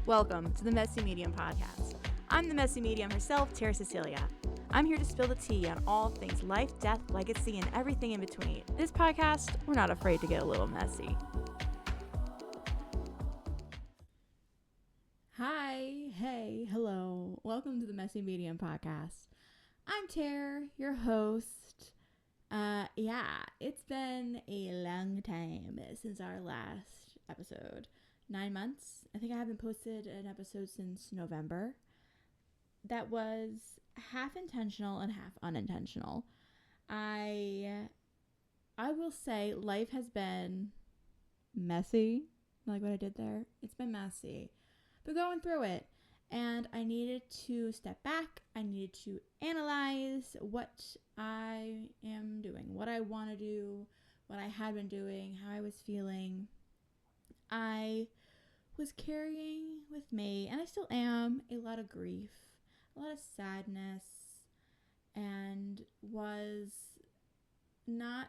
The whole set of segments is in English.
Welcome to the Messy Medium Podcast. I'm the Messy Medium herself, Tara Cecilia. I'm here to spill the tea on all things life, death, legacy, and everything in between. This podcast, we're not afraid to get a little messy. Hi, hey, hello. Welcome to the Messy Medium Podcast. I'm Tara, your host. It's been a long time since our last episode. 9 months. I think I haven't posted an episode since November. That was half intentional and half unintentional. I will say life has been messy. Like what I did there. It's been messy. But going through it. And I needed to step back. I needed to analyze what I am doing. What I want to do. What I had been doing. How I was feeling. I was carrying with me, and I still am, a lot of grief, a lot of sadness, and was not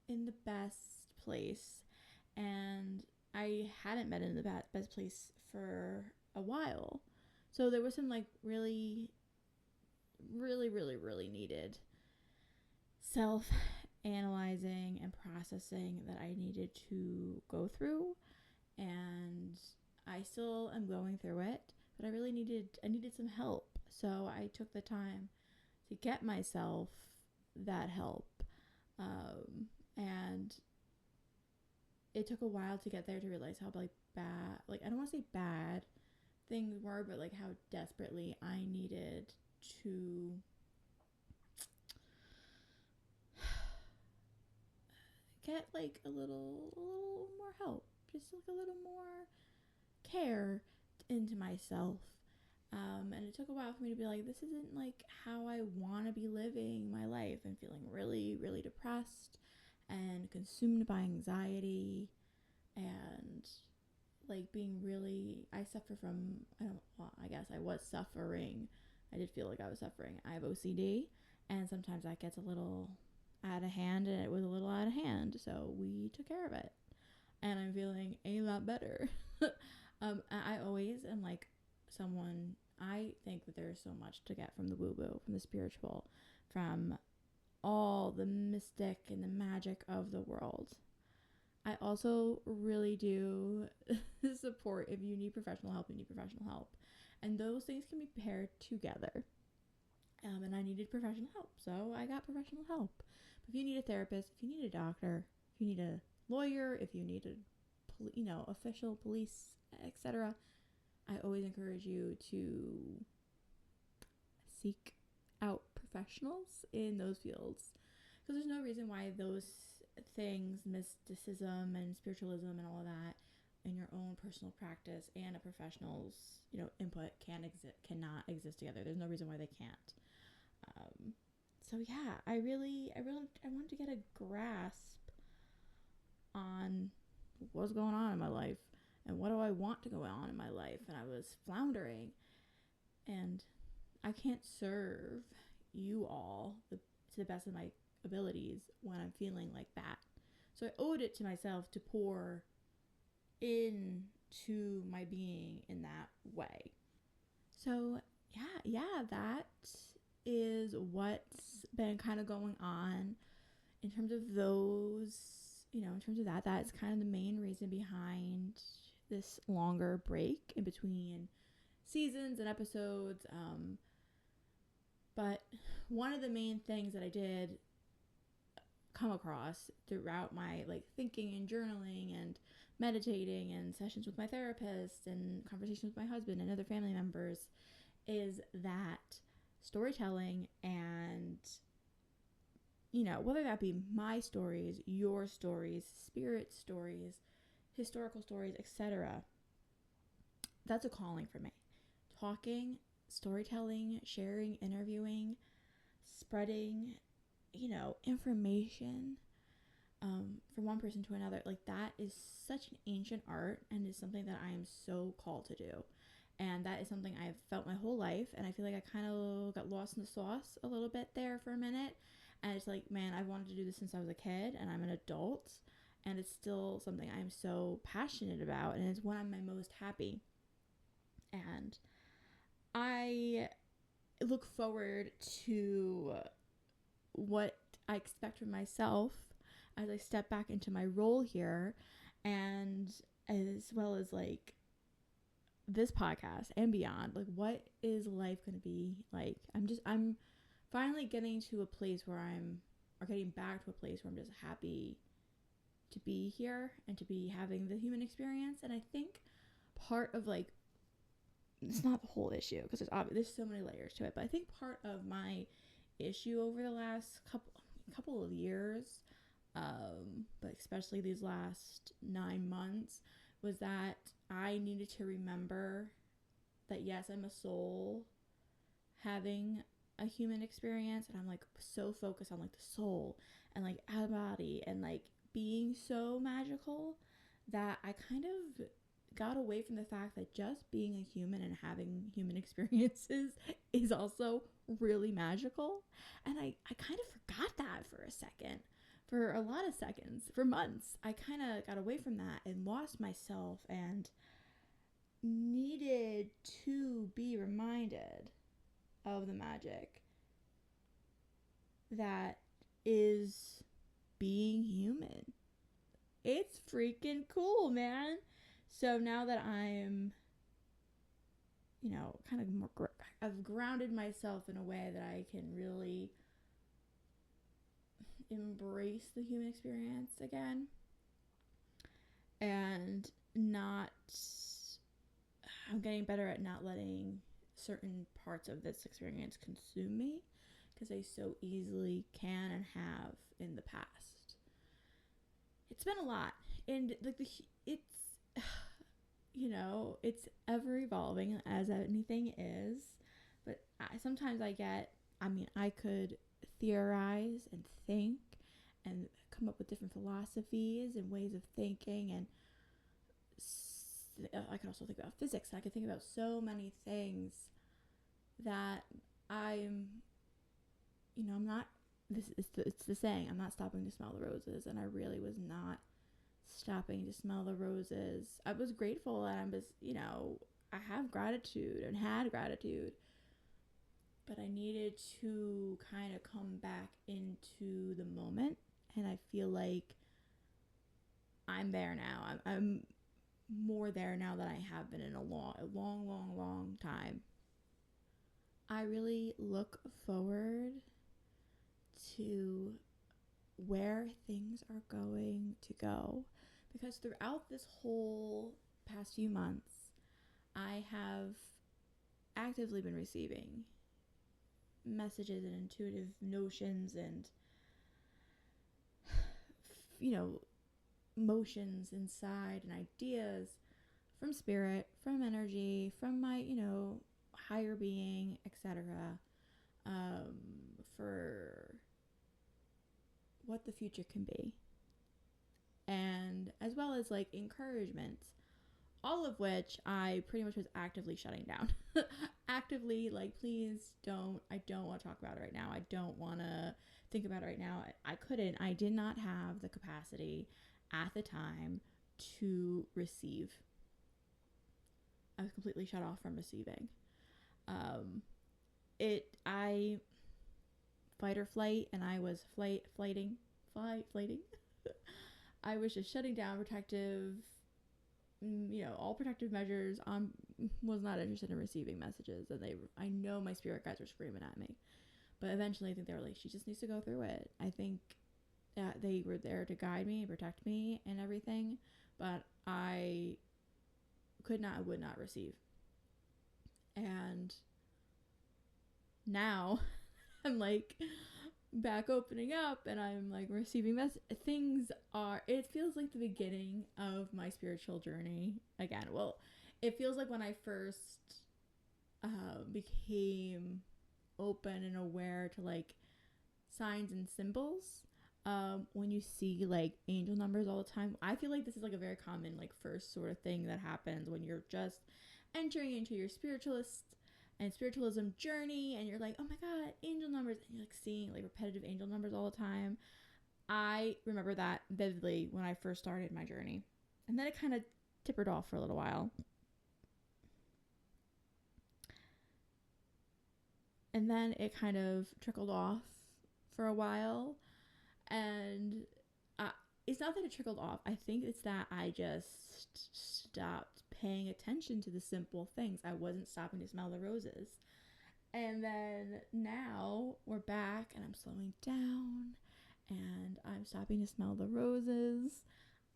in the best place. And I hadn't been in the best place for a while. So there was some really needed self-analyzing and processing that I needed to go through. And I still am going through it, but I needed some help. So I took the time to get myself that help. And it took a while to get there to realize how bad, I don't want to say bad things were, but how desperately I needed to get a little more help. Just a little more care into myself. And it took a while for me to be this isn't how I want to be living my life. I'm feeling really, really depressed and consumed by anxiety and being really, I suffer from, I guess I was suffering. I did feel like I was suffering. I have OCD, and sometimes that gets a little out of hand, and it was a little out of hand. So we took care of it. And I'm feeling a lot better. I always am someone, I think that there's so much to get from the woo-woo, from the spiritual, from all the mystic and the magic of the world. I also really do support, if you need professional help, you need professional help. And those things can be paired together. And I needed professional help, so I got professional help. But if you need a therapist, if you need a doctor, if you need a lawyer, if you need a official police, etc., I always encourage you to seek out professionals in those fields, because there's no reason why those things, mysticism and spiritualism and all of that, in your own personal practice and a professional's input cannot exist together. There's no reason why they can't. So yeah, I wanted to get a grasp on what's going on in my life and what do I want to go on in my life. And I was floundering, and I can't serve you all to the best of my abilities when I'm feeling like that. So I owed it to myself to pour into my being in that way. So yeah, that is what's been kind of going on in terms of those, in terms of that is kind of the main reason behind this longer break in between seasons and episodes. But one of the main things that I did come across throughout my thinking and journaling and meditating and sessions with my therapist and conversations with my husband and other family members is that storytelling and whether that be my stories, your stories, spirit stories, historical stories, etc., that's a calling for me. Talking, storytelling, sharing, interviewing, spreading information from one person to another, that is such an ancient art, and is something that I am so called to do. And that is something I've felt my whole life, and I feel like I kind of got lost in the sauce a little bit there for a minute. And it's man, I've wanted to do this since I was a kid, and I'm an adult, and it's still something I'm so passionate about, and it's when I'm my most happy. And I look forward to what I expect from myself as I step back into my role here, and as well as like this podcast and beyond. Like, what is life going to be like? I'm finally getting to a place where getting back to a place where I'm just happy to be here and to be having the human experience. And I think part of like, it's not the whole issue because there's so many layers to it, but I think part of my issue over the last couple of years, but especially these last 9 months, was that I needed to remember that yes, I'm a soul having a human experience, and I'm like so focused on like the soul and like out of body and like being so magical that I kind of got away from the fact that just being a human and having human experiences is also really magical. And I kind of forgot that for a second, for a lot of seconds, for months. I kind of got away from that and lost myself and needed to be reminded of the magic that is being human. It's freaking cool, man. So now that I'm, kind of more, I've grounded myself in a way that I can really embrace the human experience again, and I'm getting better at not letting certain parts of this experience consume me, because I so easily can and have in the past. It's been a lot, and like it's ever evolving, as anything is. But sometimes I could theorize and think and come up with different philosophies and ways of thinking, and I could also think about physics. I could think about so many things that I'm not. It's the saying, I'm not stopping to smell the roses, and I really was not stopping to smell the roses. I was grateful, and I have gratitude and had gratitude, but I needed to kind of come back into the moment, and I feel like I'm there now. I'm more there now than I have been in a long time. I really look forward to where things are going to go, because throughout this whole past few months, I have actively been receiving messages and intuitive notions and motions inside and ideas from spirit, from energy, from my higher being, etc., for what the future can be, and as well as like encouragement, all of which I pretty much was actively shutting down. Actively, like, please don't, I don't want to talk about it right now. I don't want to think about it right now. I did not have the capacity at the time to receive. I was completely shut off from receiving. I fight or flight, and I was flighting. I was just shutting down all protective measures. Was not interested in receiving messages, and I know my spirit guides were screaming at me, but eventually I think they were like, she just needs to go through it. I think that they were there to guide me and protect me and everything, but I would not receive. And now I'm like back opening up, and I'm like receiving things. It feels like the beginning of my spiritual journey again. Well, it feels like when I first became open and aware to like signs and symbols. When you see like angel numbers all the time, I feel like this is like a very common like first sort of thing that happens when you're just entering into your spiritualism journey, and you're like, oh my god, angel numbers, and you're like seeing like repetitive angel numbers all the time. I remember that vividly when I first started my journey, and then it kind of tippered off for a little while. And then it kind of trickled off for a while. And it's not that it trickled off. I think it's that I just stopped paying attention to the simple things. I wasn't stopping to smell the roses. And then now we're back and I'm slowing down and I'm stopping to smell the roses.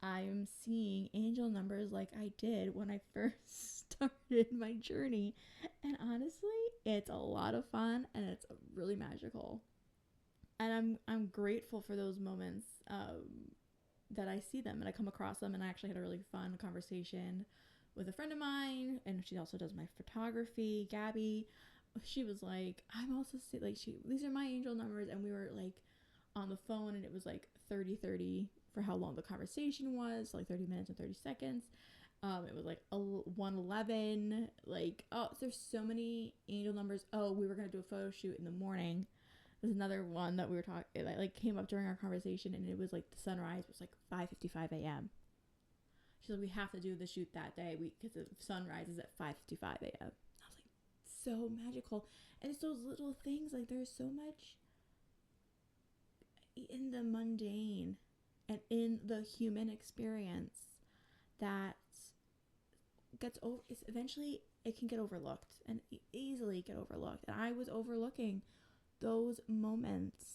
I'm seeing angel numbers like I did when I first started my journey. And honestly, it's a lot of fun and it's really magical. And I'm grateful for those moments that I see them and I come across them. And I actually had a really fun conversation with a friend of mine, and she also does my photography, Gabby. She was like, I'm also like, these are my angel numbers, and we were like on the phone, and it was like 30 for how long the conversation was, like 30 minutes and 30 seconds. It was like 111. Like, oh, there's so many angel numbers. Oh, we were gonna do a photo shoot in the morning. There's another one that we were talking, it like came up during our conversation, and it was like the sunrise was like 5:55 a.m. She's like, we have to do the shoot that day because the sunrise is at 5:55 a.m. I was like, so magical. And it's those little things, like there's so much in the mundane and in the human experience that gets over. Eventually it can get overlooked and easily get overlooked. And I was overlooking those moments,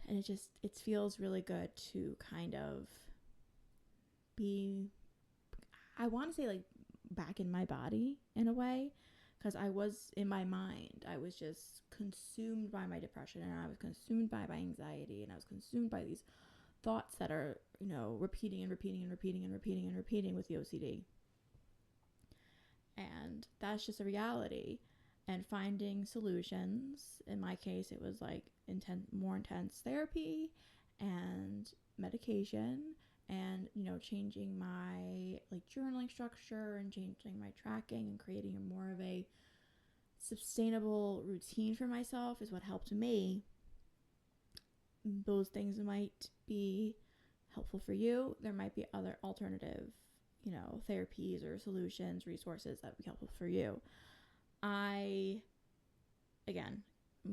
and it feels really good to kind of be, I want to say, like back in my body in a way, because I was in my mind. I was just consumed by my depression, and I was consumed by my anxiety, and I was consumed by these thoughts that are, repeating and repeating and repeating and repeating and repeating with the OCD. And that's just a reality. And finding solutions, in my case, it was like more intense therapy and medication, and changing my like journaling structure and changing my tracking and creating more of a sustainable routine for myself is what helped me. Those things might be helpful for you. There might be other alternative therapies or solutions, resources that would be helpful for you. I'm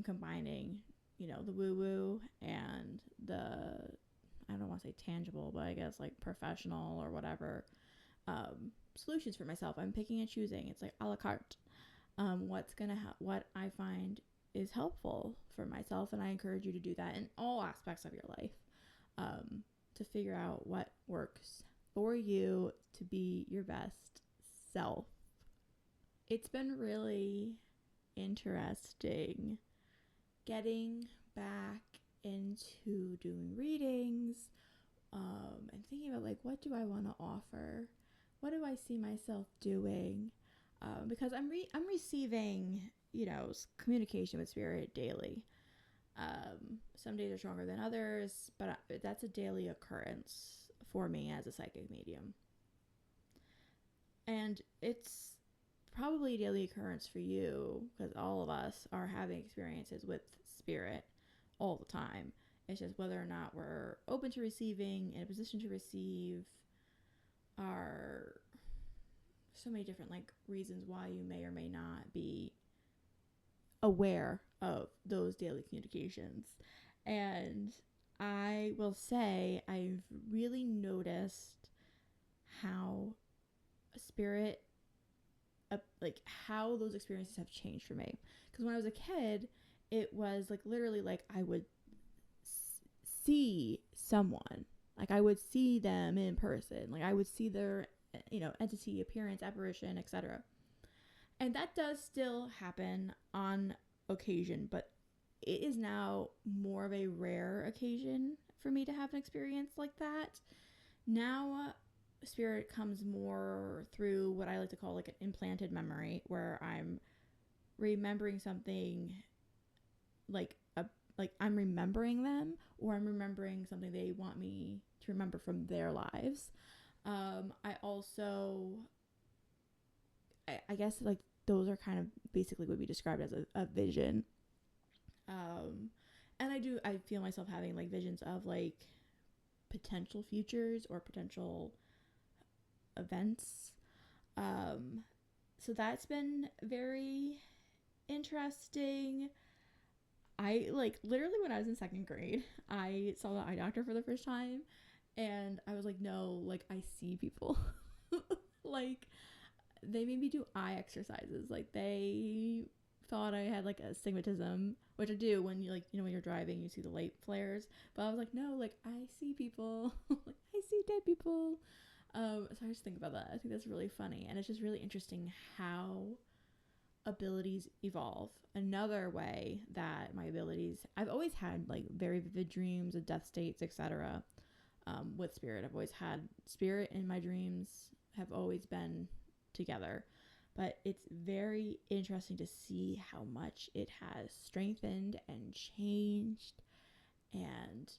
combining the woo-woo and the, I don't want to say tangible, but I guess like professional or whatever solutions for myself. I'm picking and choosing. It's like a la carte. What I find is helpful for myself, and I encourage you to do that in all aspects of your life, to figure out what works for you to be your best self. It's been really interesting getting back into doing readings, and thinking about like, what do I want to offer? What do I see myself doing? Because I'm receiving, communication with spirit daily. Some days are stronger than others, but that's a daily occurrence for me as a psychic medium. And it's probably a daily occurrence for you, because all of us are having experiences with spirit all the time. It's just whether or not we're open to receiving, in a position to receive, are so many different like reasons why you may or may not be aware of those daily communications. And I will say I've really noticed how spirit, like how those experiences have changed for me. Because when I was a kid, it was like literally like I would see someone, like I would see them in person, like I would see their entity, appearance, apparition, etc. And that does still happen on occasion, but it is now more of a rare occasion for me to have an experience like that. Now spirit comes more through what I like to call like an implanted memory, where I'm remembering something like I'm remembering them, or I'm remembering something they want me to remember from their lives. I also, I guess like those are kind of basically would be described as a vision. And I feel myself having like visions of like potential futures or potential events. So that's been very interesting. I like literally when I was in second grade, I saw the eye doctor for the first time, and I was like, no, like I see people. Like they made me do eye exercises. Like they thought I had like astigmatism, which I do when you like, you know, when you're driving, you see the light flares. But I was like, no, like I see people. Like I see dead people. So I just think about that. I think that's really funny, and it's just really interesting how abilities evolve. Another way that my abilities, I've always had like very vivid dreams of death states, etc. With spirit, I've always had spirit in my dreams. Have always been together, but it's very interesting to see how much it has strengthened and changed, and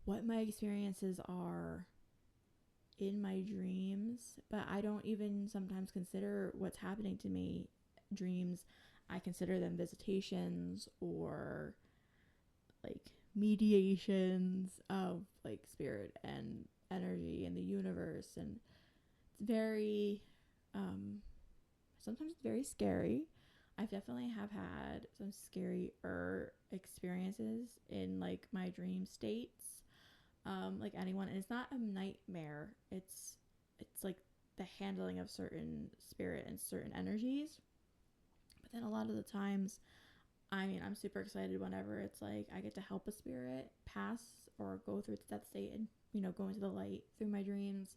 what my experiences are in my dreams. But I don't even sometimes consider what's happening to me dreams. I consider them visitations or like mediations of like spirit and energy in the universe. And it's very sometimes it's very scary. I've definitely have had some scarier experiences in like my dream states, like anyone. And it's not a nightmare. It's like the handling of certain spirit and certain energies. But then a lot of the times, I mean, I'm super excited whenever it's like I get to help a spirit pass or go through its death state and, you know, go into the light through my dreams,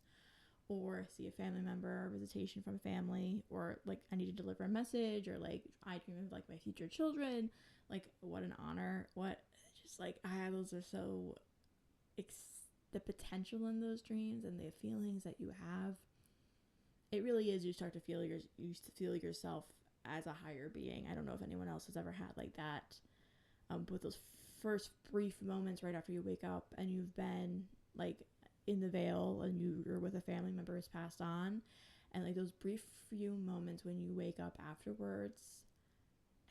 or see a family member or visitation from a family, or like I need to deliver a message, or like I dream of like my future children. Like what an honor. What just like those are so the potential in those dreams and the feelings that you have. It really is, you start to feel you feel yourself as a higher being. I don't know if anyone else has ever had like that, with those first brief moments right after you wake up and you've been like in the veil and you're with a family member who's passed on, and like those brief few moments when you wake up afterwards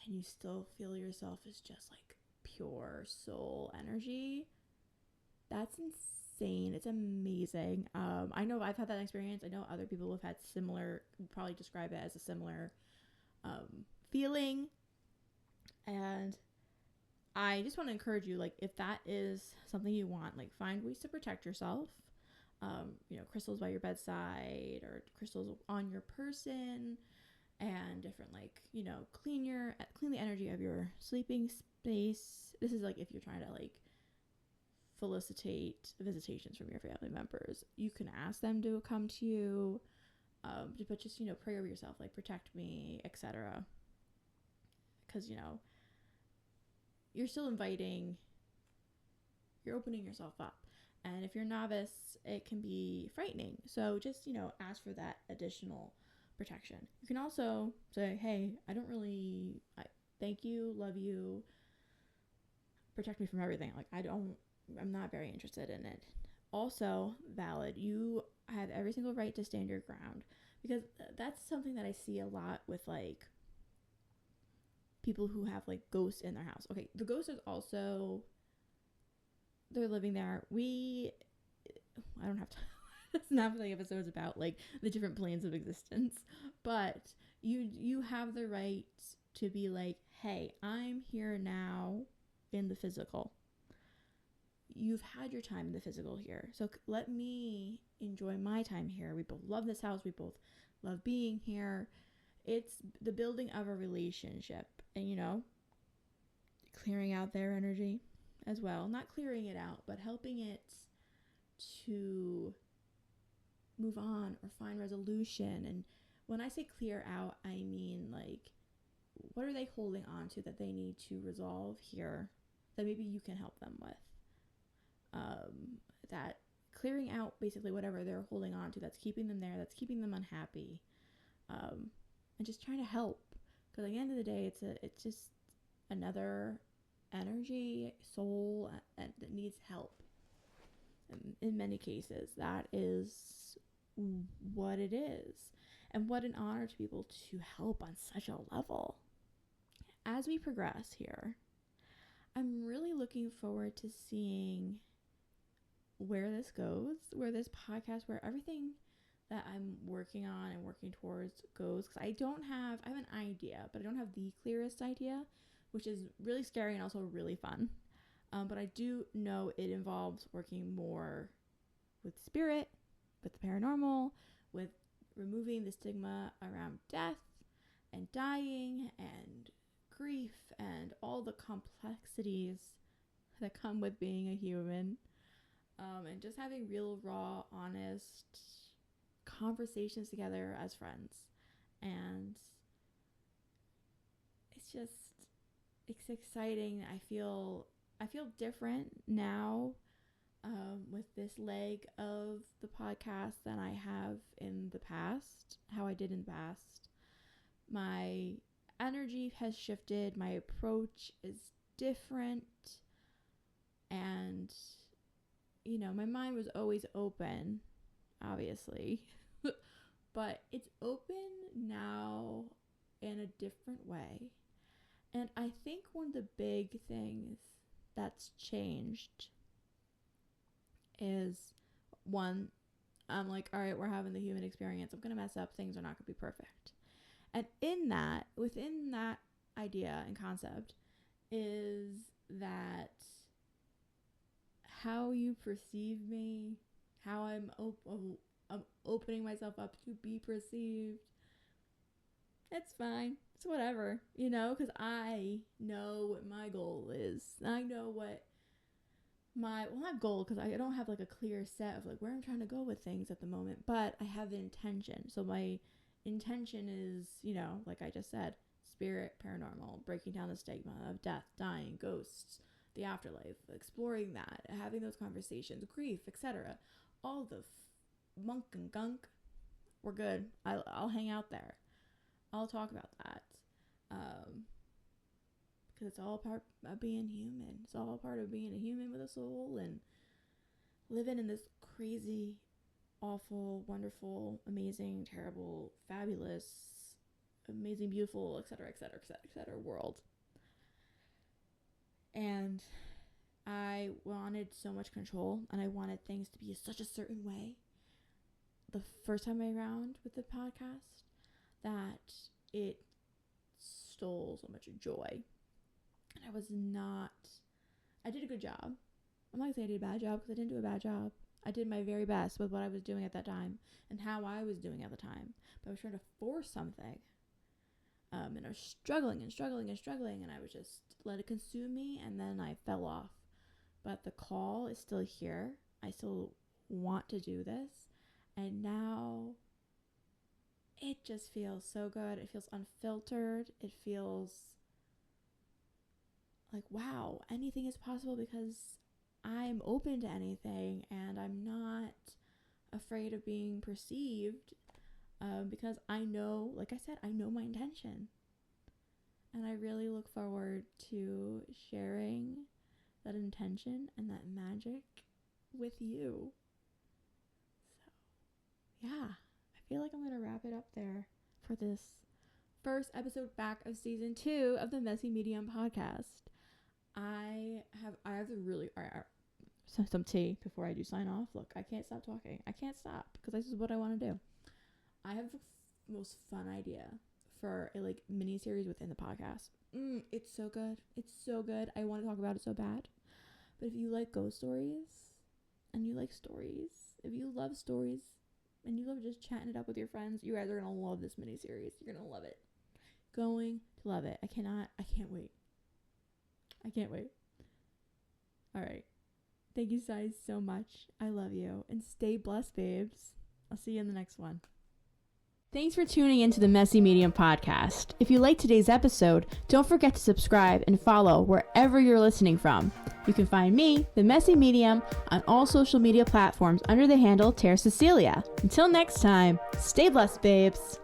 and you still feel yourself as just like pure soul energy. That's insane. It's amazing. I know I've had that experience. I know other people have had similar, would probably describe it as a similar feeling. And I just want to encourage you, like, if that is something you want, like, find ways to protect yourself. You know, crystals by your bedside or crystals on your person, and different, like, you know, clean the energy of your sleeping space. This is like if you're trying to like felicitate visitations from your family members. You can ask them to come to you, but just, you know, pray over yourself, like protect me, etc. Because, you know, you're still inviting, you're opening yourself up. And if you're a novice, it can be frightening. So just, you know, ask for that additional protection. You can also say, hey, thank you, love you, protect me from everything. Like, I'm not very interested in it. Also valid, you have every single right to stand your ground, because that's something that I see a lot with like people who have like ghosts in their house. Okay, the ghost is also, they're living there. I don't have to that's not what the episode's about, like the different planes of existence, but you have the right to be like, hey, I'm here now in the physical. You've had your time in the physical here, so let me enjoy my time here. We both love this house. We both love being here. It's the building of a relationship, and, you know, clearing out their energy as well. Not clearing it out, but helping it to move on or find resolution. And when I say clear out, I mean like, what are they holding on to that they need to resolve here that maybe you can help them with? That clearing out basically whatever they're holding on to that's keeping them there, that's keeping them unhappy, and just trying to help. Because at the end of the day, it's just another energy, soul, that needs help. And in many cases, that is what it is. And what an honor to be able to help on such a level. As we progress here, I'm really looking forward to seeing where this goes, where this podcast, where everything that I'm working on and working towards goes, because I have an idea, but I don't have the clearest idea, which is really scary and also really fun. But I do know it involves working more with spirit, with the paranormal, with removing the stigma around death and dying and grief and all the complexities that come with being a human, and just having real, raw, honest conversations together as friends. And it's exciting. I feel different now, with this leg of the podcast than I have in the past, how I did in the past. My energy has shifted, my approach is different, and my mind was always open, obviously, but it's open now in a different way. And I think one of the big things that's changed is, one, I'm like, all right, we're having the human experience. I'm going to mess up. Things are not going to be perfect. And within that idea and concept is that how you perceive me, how I'm opening myself up to be perceived, it's fine. It's whatever, because I know what my goal is. I know what not goal, because I don't have like a clear set of like where I'm trying to go with things at the moment, but I have the intention. So my intention is, like I just said, spirit, paranormal, breaking down the stigma of death, dying, ghosts, the afterlife, exploring that, having those conversations, grief, etc. All the monk and gunk, we're good. I'll hang out there. I'll talk about that. Because it's all part of being human. It's all part of being a human with a soul and living in this crazy, awful, wonderful, amazing, terrible, fabulous, amazing, beautiful, etc., etc., etc., etc. world. And I wanted so much control, and I wanted things to be such a certain way the first time around with the podcast that it stole so much joy. And I did a good job. I'm not going to say I did a bad job, because I didn't do a bad job. I did my very best with what I was doing at that time and how I was doing at the time. But I was trying to force something. And I was struggling, and I was just let it consume me, and then I fell off. But the call is still here. I still want to do this. And now it just feels so good. It feels unfiltered. It feels like, wow, anything is possible, because I'm open to anything, and I'm not afraid of being perceived, because I know, like I said, I know my intention. And I really look forward to sharing that intention and that magic with you. So, yeah, I feel like I'm going to wrap it up there for this first episode back of season 2 of the Messy Medium podcast. I have to really some tea before I do sign off. Look, I can't stop talking. I can't stop, because this is what I want to do. I have the most fun idea for a mini series within the podcast. It's so good. It's so good. I want to talk about it so bad. But if you like ghost stories and you like stories, if you love stories and you love just chatting it up with your friends, you guys are going to love this mini series. You're going to love it. Going to love it. I can't wait. I can't wait. All right. Thank you guys so much. I love you. And stay blessed, babes. I'll see you in the next one. Thanks for tuning into the Messy Medium podcast. If you liked today's episode, don't forget to subscribe and follow wherever you're listening from. You can find me, the Messy Medium, on all social media platforms under the handle Tara Cecilia. Until next time, stay blessed, babes.